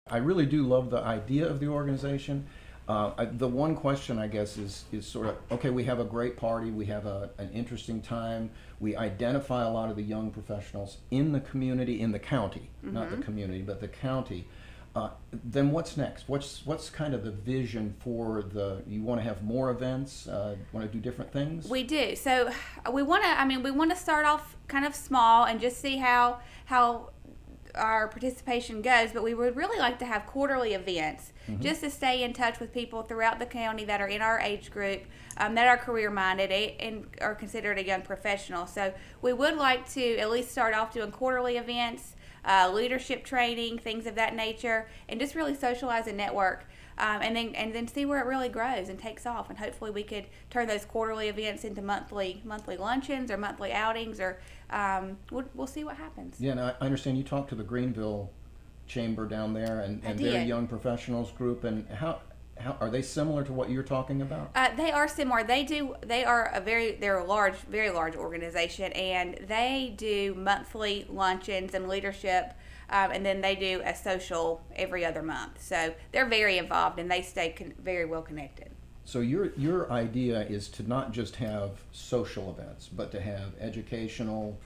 I really do love the idea of the organization. The one question, I guess, is sort of, okay, we have a great party, we have an interesting time, we identify a lot of the young professionals in the community, in the county, not the community, but the county. Then what's next? What's kind of the vision for you want to have more events, want to do different things? We do. So we want to. I mean, we want to start off kind of small and just see how our participation goes. But we would really like to have quarterly events, just to stay in touch with people throughout the county that are in our age group, that are career minded and are considered a young professional. So we would like to at least start off doing quarterly events. Leadership training, things of that nature, and just really socialize and network, and then see where it really grows and takes off. And hopefully, we could turn those quarterly events into monthly luncheons or monthly outings, or we'll see what happens. Yeah, and I understand you talked to the Greenville Chamber down there and their young professionals group, and how are they similar to what you're talking about? They are similar. They're a large, very large organization, and they do monthly luncheons and leadership, and then they do a social every other month. So they're very involved, and they stay very well connected. So your idea is to not just have social events, but to have educational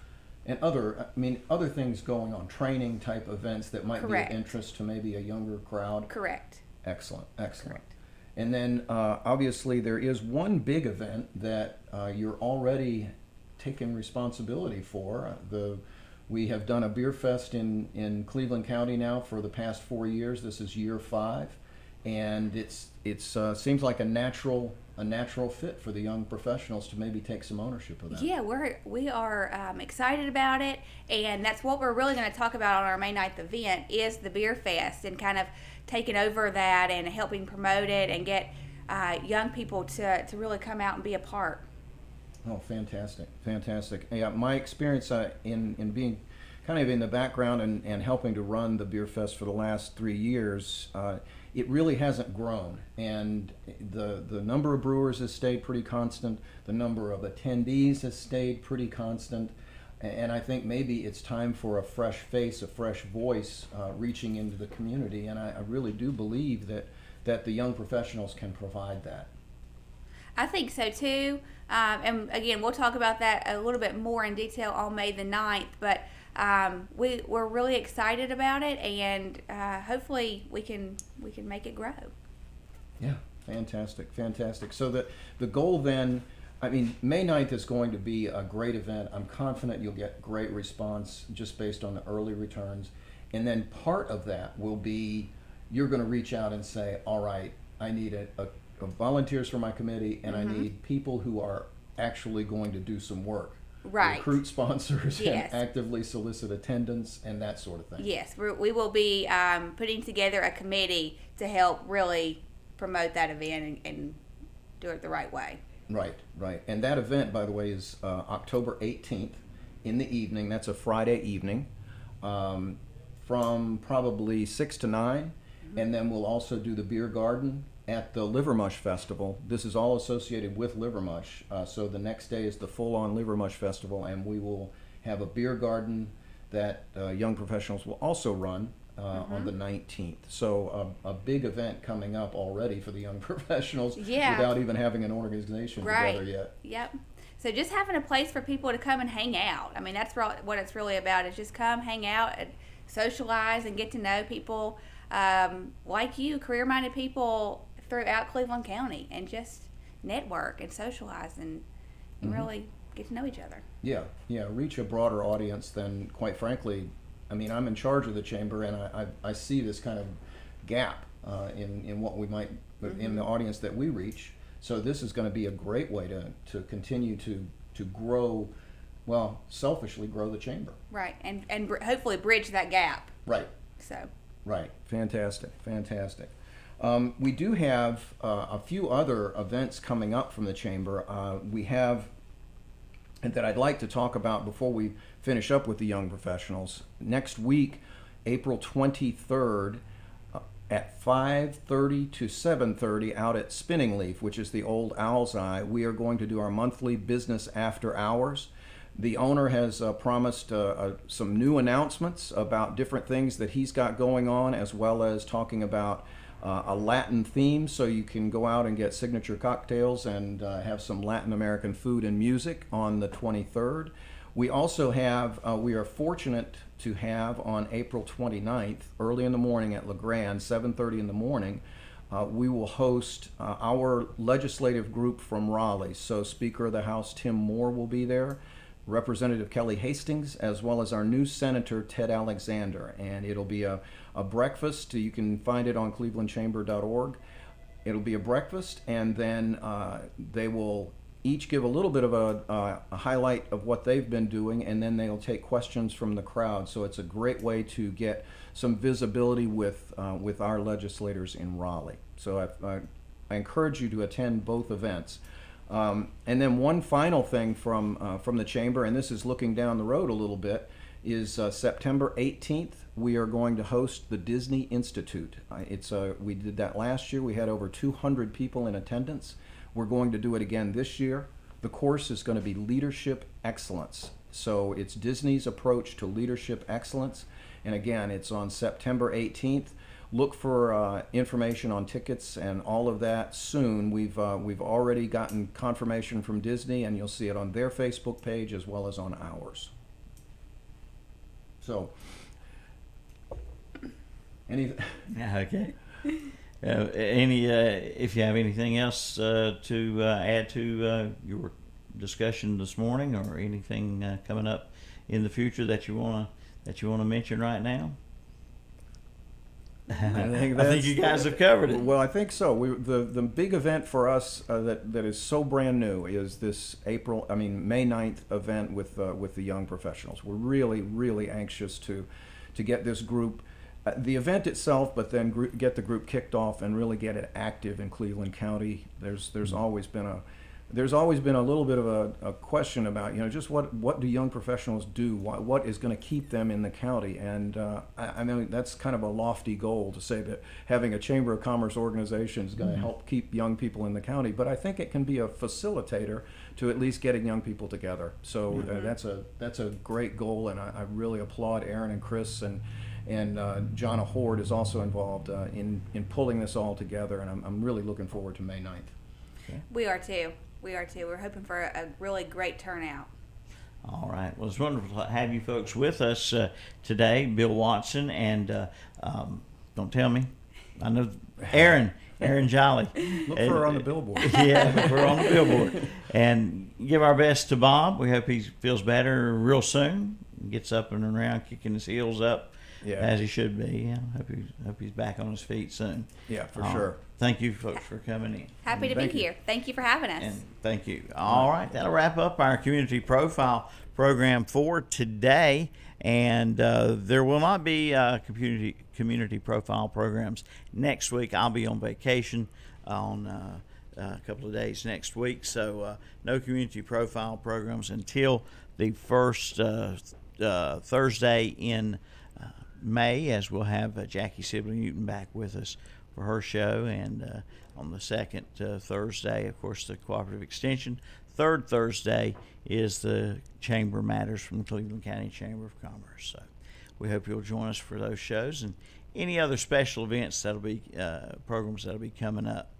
and other things going on, training type events that might Correct. be of interest to maybe a younger crowd. Correct. Excellent. Correct. And then obviously there is one big event that you're already taking responsibility for. We have done a beer fest in Cleveland County now for the past 4 years. This is year 5, and it's seems like a natural fit for the young professionals to maybe take some ownership of that. Yeah, we are excited about it, and that's what we're really going to talk about on our May 9th event is the beer fest, and kind of taking over that and helping promote it and get young people to really come out and be a part. Oh, fantastic. Yeah, my experience in being kind of in the background and helping to run the beer fest for the last 3 years, it really hasn't grown, and the number of brewers has stayed pretty constant. The number of attendees has stayed pretty constant, and I think maybe it's time for a fresh face, a fresh voice reaching into the community, and I really do believe that the young professionals can provide that. I think so too, and again, we'll talk about that a little bit more in detail on May the 9th, but we're really excited about it, and hopefully we can make it grow. Yeah, fantastic. So the goal then, I mean, May 9th is going to be a great event. I'm confident you'll get great response just based on the early returns. And then part of that will be you're going to reach out and say, all right, I need a volunteers for my committee, and I need people who are actually going to do some work. Right. Recruit sponsors Yes. and actively solicit attendance and that sort of thing. Yes, we will be putting together a committee to help really promote that event and do it the right way. Right. And that event, by the way, is October 18th in the evening. That's a Friday evening, from probably 6 to 9. And then we'll also do the beer garden at the Livermush Festival. This is all associated with Livermush. So the next day is the full-on Livermush Festival, and we will have a beer garden that young professionals will also run on the 19th. So a big event coming up already for the young professionals without even having an organization together yet. Yep. So just having a place for people to come and hang out. I mean, that's what it's really about, is just come, hang out, and socialize and get to know people like you, career-minded people throughout Cleveland County, and just network and socialize and really get to know each other. Yeah, reach a broader audience than, quite frankly, I mean, I'm in charge of the chamber, and I see this kind of gap in what we might, in the audience that we reach. So this is going to be a great way to continue to grow, well, selfishly grow the chamber. Right, and hopefully bridge that gap. Right. So. Right, fantastic. We do have a few other events coming up from the chamber. We have, and that I'd like to talk about before we finish up with the young professionals. Next week, April 23rd, at 5:30 to 7:30 out at Spinning Leaf, which is the old Owl's Eye, we are going to do our monthly business after hours. The owner has promised some new announcements about different things that he's got going on, as well as talking about a Latin theme, so you can go out and get signature cocktails and have some Latin American food and music on the 23rd. We also have, we are fortunate to have on April 29th, early in the morning at LeGrand, 7:30 in the morning, we will host our legislative group from Raleigh. So Speaker of the House Tim Moore will be there, Representative Kelly Hastings, as well as our new Senator Ted Alexander. And it'll be a breakfast. You can find it on clevelandchamber.org. It'll be a breakfast, and then they will each give a little bit of a highlight of what they've been doing, and then they'll take questions from the crowd. So it's a great way to get some visibility with our legislators in Raleigh. So I encourage you to attend both events. And then one final thing from the chamber, and this is looking down the road a little bit, is September 18th. We are going to host the Disney Institute. We did that last year. We had over 200 people in attendance. We're going to do it again this year. The course is going to be Leadership Excellence. So it's Disney's approach to leadership excellence. And again, it's on September 18th. Look for information on tickets and all of that soon. We've already gotten confirmation from Disney, and you'll see it on their Facebook page as well as on ours. So, Okay. If you have anything else to add to your discussion this morning, or anything coming up in the future that you want to mention right now? I think you guys have covered it. Well, I think so. The big event for us that is so brand new is this May 9th event with the young professionals. We're really, really anxious to get this group, the event itself, but then get the group kicked off and really get it active in Cleveland County. There's always been a little bit of a question about, just what do young professionals do? What is going to keep them in the county? And I mean, that's kind of a lofty goal to say that having a Chamber of Commerce organization is going to help keep young people in the county. But I think it can be a facilitator to at least getting young people together. So that's a great goal, and I really applaud Aaron and Chris, and John Ahord is also involved in pulling this all together. And I'm really looking forward to May 9th. Okay. We are too. We're hoping for a really great turnout. All right. Well, it's wonderful to have you folks with us today. Bill Watson and don't tell me, I know Aaron Jolly. Look for her on the billboard. Yeah, look for her on the billboard. And give our best to Bob. We hope he feels better real soon. Gets up and around, kicking his heels up. Yeah. As he should be. Yeah, hope he's back on his feet soon. Yeah, for sure. Thank you, folks, for coming in. Happy to be here. Thank you for having us. And thank you. All right, that'll wrap up our community profile program for today. And there will not be community profile programs next week. I'll be on vacation on a couple of days next week, so no community profile programs until the first Thursday in May, as we'll have Jackie Sibley Newton back with us for her show, and on the second Thursday, of course, the Cooperative Extension. Third Thursday is the Chamber Matters from the Cleveland County Chamber of Commerce. So we hope you'll join us for those shows and any other special events that'll be programs that'll be coming up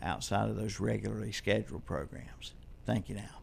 outside of those regularly scheduled programs. Thank you now.